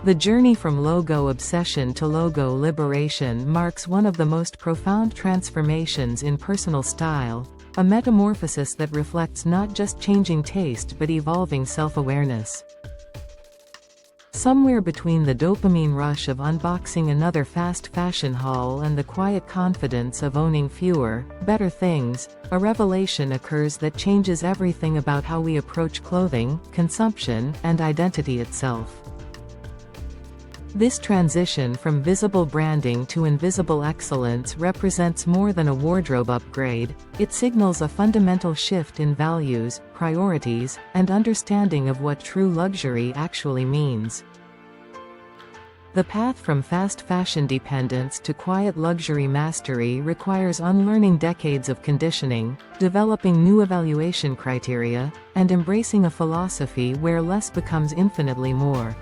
The journey from logo obsession to logo liberation marks one of the most profound transformations in personal style, a metamorphosis that reflects not just changing taste but evolving self-awareness. Somewhere between the dopamine rush of unboxing another fast fashion haul and the quiet confidence of owning fewer, better things, a revelation occurs that changes everything about how we approach clothing, consumption, and identity itself. This transition from visible branding to invisible excellence represents more than a wardrobe upgrade, it signals a fundamental shift in values, priorities, and understanding of what true luxury actually means. The path from fast fashion dependence to quiet luxury mastery requires unlearning decades of conditioning, developing new evaluation criteria, and embracing a philosophy where less becomes infinitely more.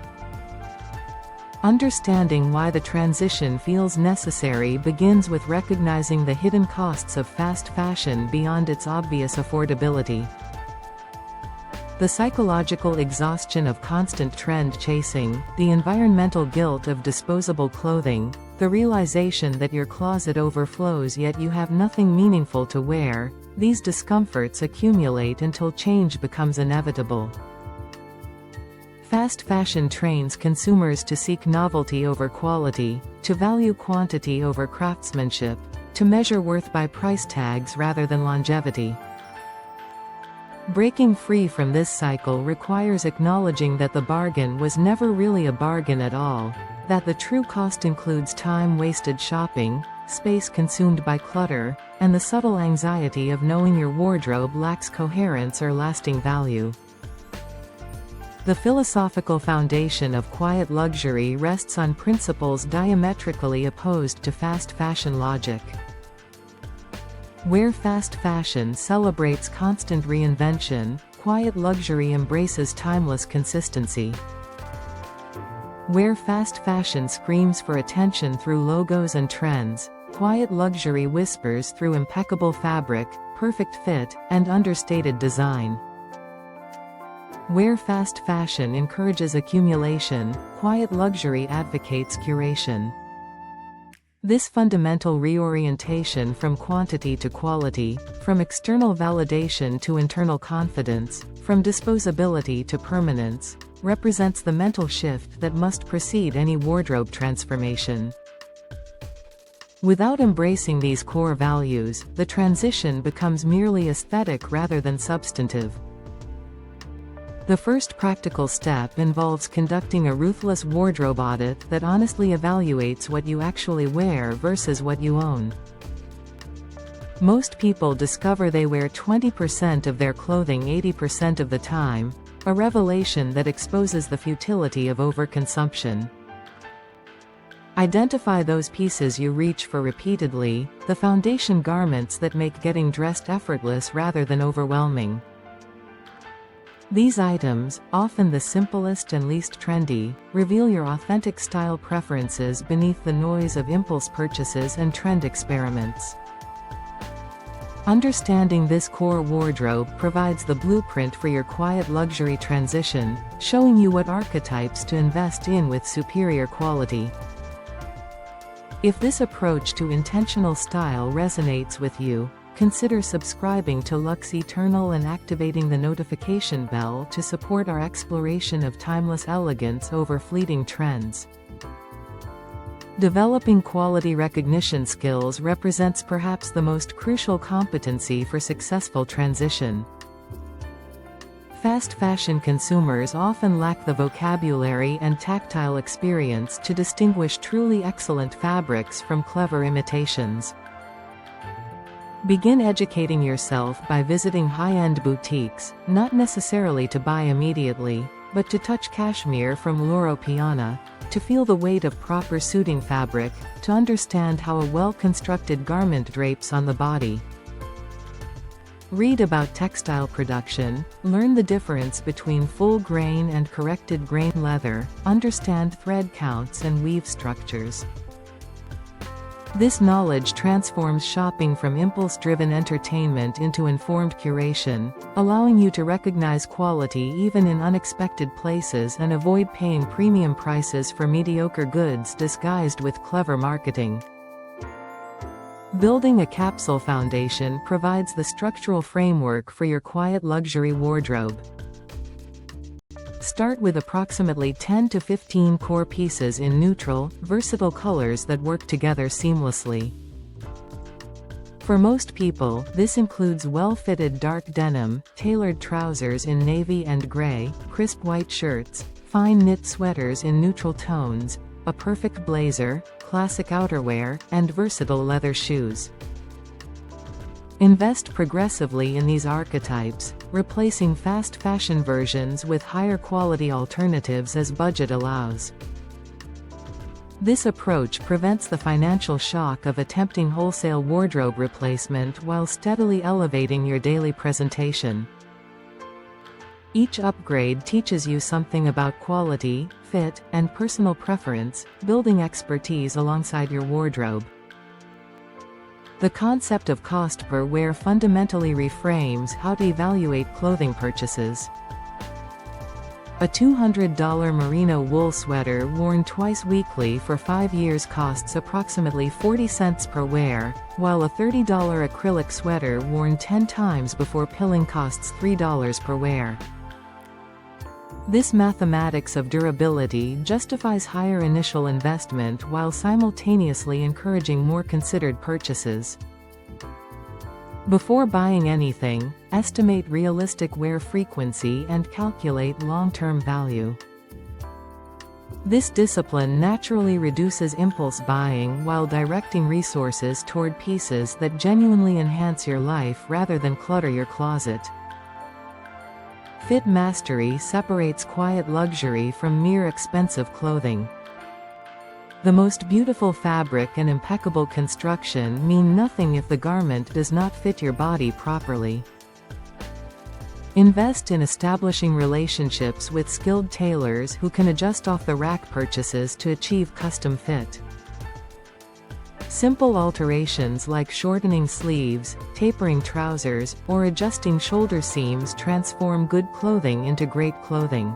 Understanding why the transition feels necessary begins with recognizing the hidden costs of fast fashion beyond its obvious affordability. The psychological exhaustion of constant trend chasing, the environmental guilt of disposable clothing, the realization that your closet overflows yet you have nothing meaningful to wear, these discomforts accumulate until change becomes inevitable. Fast fashion trains consumers to seek novelty over quality, to value quantity over craftsmanship, to measure worth by price tags rather than longevity. Breaking free from this cycle requires acknowledging that the bargain was never really a bargain at all, that the true cost includes time wasted shopping, space consumed by clutter, and the subtle anxiety of knowing your wardrobe lacks coherence or lasting value. The philosophical foundation of quiet luxury rests on principles diametrically opposed to fast fashion logic. Where fast fashion celebrates constant reinvention, quiet luxury embraces timeless consistency. Where fast fashion screams for attention through logos and trends, quiet luxury whispers through impeccable fabric, perfect fit, and understated design. Where fast fashion encourages accumulation, quiet luxury advocates curation. This fundamental reorientation from quantity to quality, from external validation to internal confidence, from disposability to permanence, represents the mental shift that must precede any wardrobe transformation. Without embracing these core values, the transition becomes merely aesthetic rather than substantive. The first practical step involves conducting a ruthless wardrobe audit that honestly evaluates what you actually wear versus what you own. Most people discover they wear 20% of their clothing 80% of the time, a revelation that exposes the futility of overconsumption. Identify those pieces you reach for repeatedly, the foundation garments that make getting dressed effortless rather than overwhelming. These items, often the simplest and least trendy, reveal your authentic style preferences beneath the noise of impulse purchases and trend experiments. Understanding this core wardrobe provides the blueprint for your quiet luxury transition, showing you what archetypes to invest in with superior quality. If this approach to intentional style resonates with you, consider subscribing to Lux Eternal and activating the notification bell to support our exploration of timeless elegance over fleeting trends. Developing quality recognition skills represents perhaps the most crucial competency for successful transition. Fast fashion consumers often lack the vocabulary and tactile experience to distinguish truly excellent fabrics from clever imitations. Begin educating yourself by visiting high-end boutiques, not necessarily to buy immediately, but to touch cashmere from Loro Piana, to feel the weight of proper suiting fabric, to understand how a well-constructed garment drapes on the body. Read about textile production, learn the difference between full-grain and corrected-grain leather, understand thread counts and weave structures. This knowledge transforms shopping from impulse-driven entertainment into informed curation, allowing you to recognize quality even in unexpected places and avoid paying premium prices for mediocre goods disguised with clever marketing. Building a capsule foundation provides the structural framework for your quiet luxury wardrobe. Start with approximately 10 to 15 core pieces in neutral, versatile colors that work together seamlessly. For most people, this includes well-fitted dark denim, tailored trousers in navy and gray, crisp white shirts, fine knit sweaters in neutral tones, a perfect blazer, classic outerwear, and versatile leather shoes. Invest progressively in these archetypes, replacing fast fashion versions with higher quality alternatives as budget allows. This approach prevents the financial shock of attempting wholesale wardrobe replacement while steadily elevating your daily presentation. Each upgrade teaches you something about quality, fit, and personal preference, building expertise alongside your wardrobe. The concept of cost per wear fundamentally reframes how to evaluate clothing purchases. A $200 merino wool sweater worn twice weekly for 5 years costs approximately 40 cents per wear, while a $30 acrylic sweater worn 10 times before pilling costs $3 per wear. This mathematics of durability justifies higher initial investment while simultaneously encouraging more considered purchases. Before buying anything, estimate realistic wear frequency and calculate long-term value. This discipline naturally reduces impulse buying while directing resources toward pieces that genuinely enhance your life rather than clutter your closet. Fit mastery separates quiet luxury from mere expensive clothing. The most beautiful fabric and impeccable construction mean nothing if the garment does not fit your body properly. Invest in establishing relationships with skilled tailors who can adjust off-the-rack purchases to achieve custom fit. Simple alterations like shortening sleeves, tapering trousers, or adjusting shoulder seams transform good clothing into great clothing.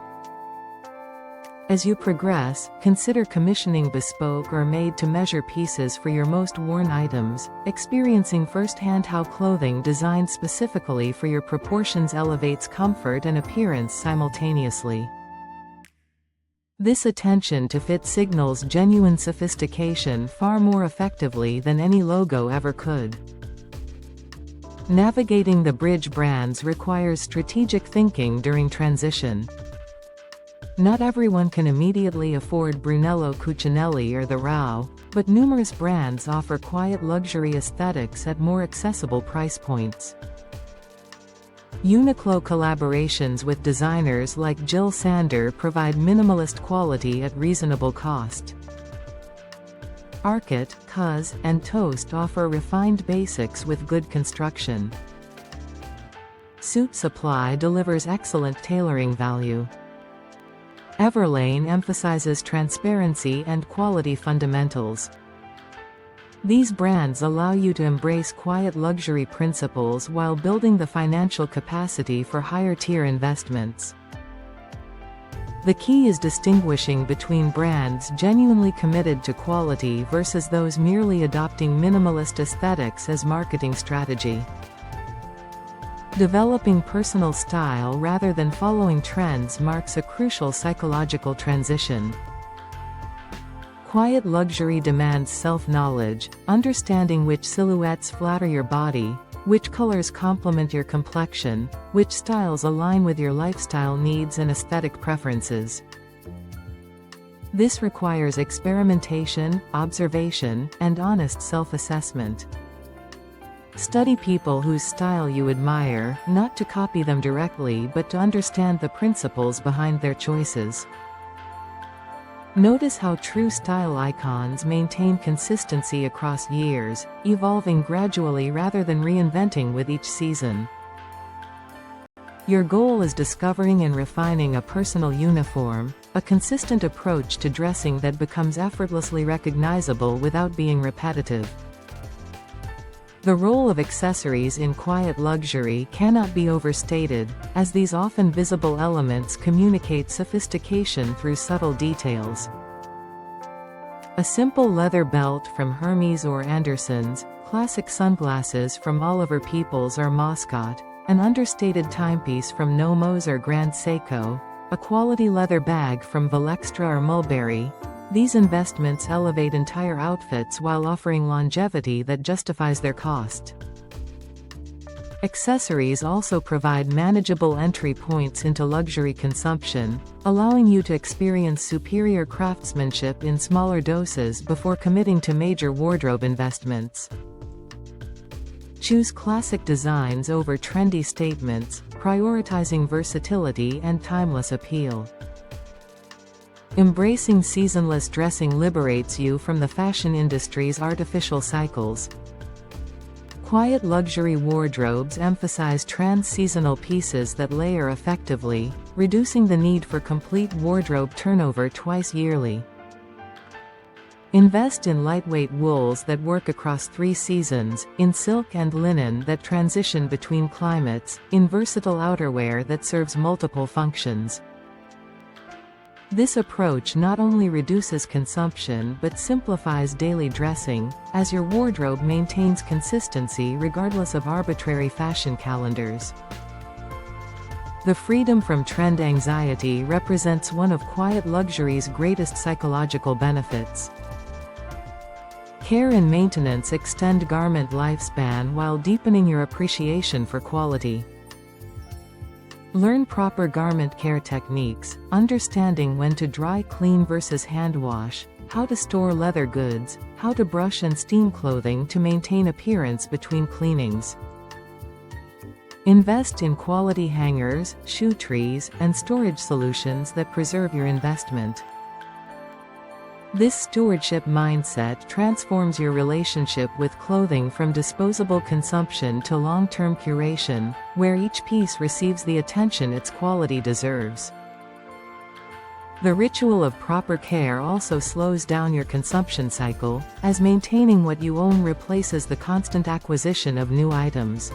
As you progress, consider commissioning bespoke or made-to-measure pieces for your most worn items, experiencing firsthand how clothing designed specifically for your proportions elevates comfort and appearance simultaneously. This attention to fit signals genuine sophistication far more effectively than any logo ever could. Navigating the bridge brands requires strategic thinking during transition. Not everyone can immediately afford Brunello Cucinelli or the Rao, but numerous brands offer quiet luxury aesthetics at more accessible price points. Uniqlo collaborations with designers like Jill Sander provide minimalist quality at reasonable cost. Arket, Cuz, and Toast offer refined basics with good construction. Suit Supply delivers excellent tailoring value. Everlane emphasizes transparency and quality fundamentals. These brands allow you to embrace quiet luxury principles while building the financial capacity for higher-tier investments. The key is distinguishing between brands genuinely committed to quality versus those merely adopting minimalist aesthetics as marketing strategy. Developing personal style rather than following trends marks a crucial psychological transition. Quiet luxury demands self-knowledge, understanding which silhouettes flatter your body, which colors complement your complexion, which styles align with your lifestyle needs and aesthetic preferences. This requires experimentation, observation, and honest self-assessment. Study people whose style you admire, not to copy them directly but to understand the principles behind their choices. Notice how true style icons maintain consistency across years, evolving gradually rather than reinventing with each season. Your goal is discovering and refining a personal uniform, a consistent approach to dressing that becomes effortlessly recognizable without being repetitive. The role of accessories in quiet luxury cannot be overstated, as these often visible elements communicate sophistication through subtle details. A simple leather belt from Hermes or Anderson's, classic sunglasses from Oliver Peoples or Moscot, an understated timepiece from Nomos or Grand Seiko, a quality leather bag from Valextra or Mulberry. These investments elevate entire outfits while offering longevity that justifies their cost. Accessories also provide manageable entry points into luxury consumption, allowing you to experience superior craftsmanship in smaller doses before committing to major wardrobe investments. Choose classic designs over trendy statements, prioritizing versatility and timeless appeal. Embracing seasonless dressing liberates you from the fashion industry's artificial cycles. Quiet luxury wardrobes emphasize trans-seasonal pieces that layer effectively, reducing the need for complete wardrobe turnover twice yearly. Invest in lightweight wools that work across 3 seasons, in silk and linen that transition between climates, in versatile outerwear that serves multiple functions. This approach not only reduces consumption but simplifies daily dressing, as your wardrobe maintains consistency regardless of arbitrary fashion calendars. The freedom from trend anxiety represents one of quiet luxury's greatest psychological benefits. Care and maintenance extend garment lifespan while deepening your appreciation for quality. Learn proper garment care techniques, understanding when to dry clean versus hand wash, how to store leather goods, how to brush and steam clothing to maintain appearance between cleanings. Invest in quality hangers, shoe trees, and storage solutions that preserve your investment. This stewardship mindset transforms your relationship with clothing from disposable consumption to long-term curation, where each piece receives the attention its quality deserves. The ritual of proper care also slows down your consumption cycle, as maintaining what you own replaces the constant acquisition of new items.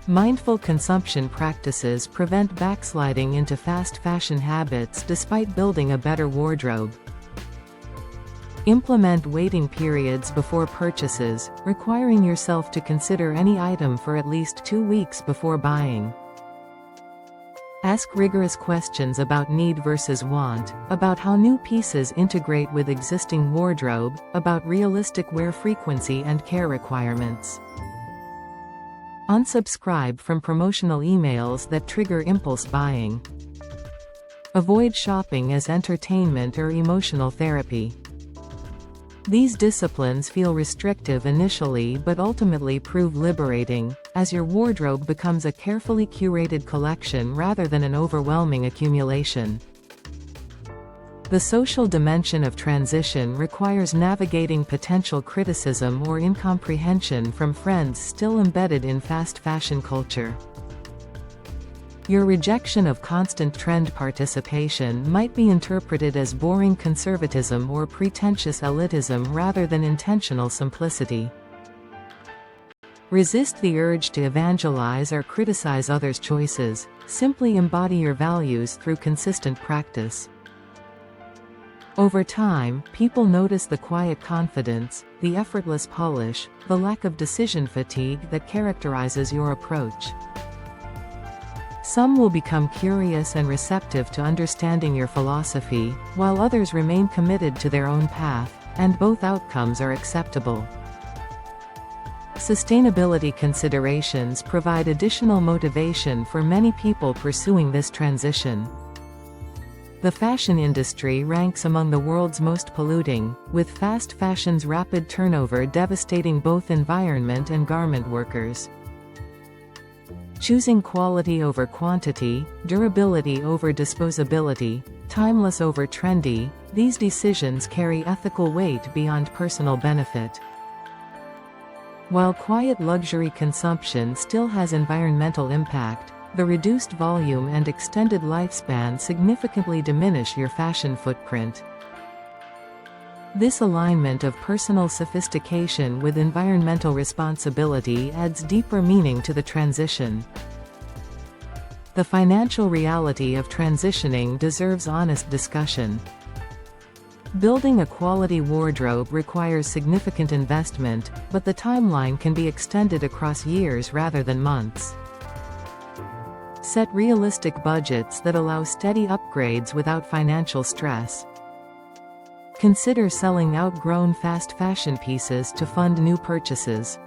Mindful consumption practices prevent backsliding into fast fashion habits despite building a better wardrobe. Implement waiting periods before purchases, requiring yourself to consider any item for at least 2 weeks before buying. Ask rigorous questions about need versus want, about how new pieces integrate with existing wardrobe, about realistic wear frequency and care requirements. Unsubscribe from promotional emails that trigger impulse buying. Avoid shopping as entertainment or emotional therapy. These disciplines feel restrictive initially but ultimately prove liberating, as your wardrobe becomes a carefully curated collection rather than an overwhelming accumulation. The social dimension of transition requires navigating potential criticism or incomprehension from friends still embedded in fast fashion culture. Your rejection of constant trend participation might be interpreted as boring conservatism or pretentious elitism rather than intentional simplicity. Resist the urge to evangelize or criticize others' choices, simply embody your values through consistent practice. Over time, people notice the quiet confidence, the effortless polish, the lack of decision fatigue that characterizes your approach. Some will become curious and receptive to understanding your philosophy, while others remain committed to their own path, and both outcomes are acceptable. Sustainability considerations provide additional motivation for many people pursuing this transition. The fashion industry ranks among the world's most polluting, with fast fashion's rapid turnover devastating both environment and garment workers. Choosing quality over quantity, durability over disposability, timeless over trendy, these decisions carry ethical weight beyond personal benefit. While quiet luxury consumption still has environmental impact, the reduced volume and extended lifespan significantly diminish your fashion footprint. This alignment of personal sophistication with environmental responsibility adds deeper meaning to the transition. The financial reality of transitioning deserves honest discussion. Building a quality wardrobe requires significant investment, but the timeline can be extended across years rather than months. Set realistic budgets that allow steady upgrades without financial stress. Consider selling outgrown fast fashion pieces to fund new purchases.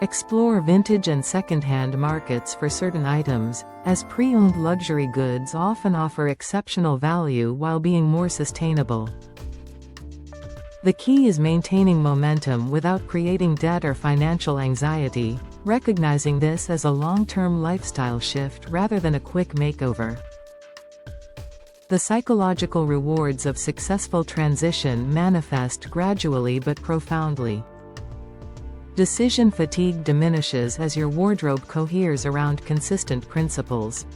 Explore vintage and second-hand markets for certain items, as pre-owned luxury goods often offer exceptional value while being more sustainable. The key is maintaining momentum without creating debt or financial anxiety, recognizing this as a long-term lifestyle shift rather than a quick makeover. The psychological rewards of successful transition manifest gradually but profoundly. Decision fatigue diminishes as your wardrobe coheres around consistent principles.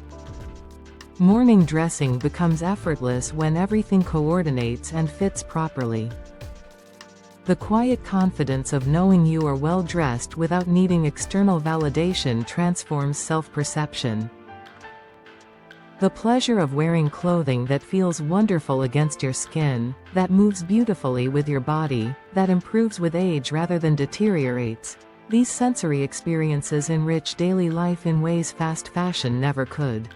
Morning dressing becomes effortless when everything coordinates and fits properly. The quiet confidence of knowing you are well dressed without needing external validation transforms self-perception. The pleasure of wearing clothing that feels wonderful against your skin, that moves beautifully with your body, that improves with age rather than deteriorates. These sensory experiences enrich daily life in ways fast fashion never could.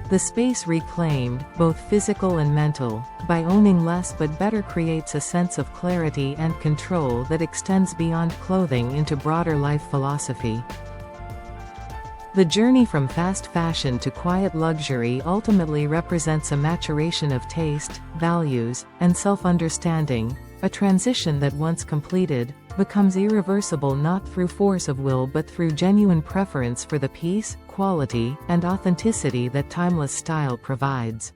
The space reclaimed, both physical and mental, by owning less but better creates a sense of clarity and control that extends beyond clothing into broader life philosophy. The journey from fast fashion to quiet luxury ultimately represents a maturation of taste, values, and self-understanding, a transition that once completed, becomes irreversible not through force of will but through genuine preference for the peace, quality, and authenticity that timeless style provides.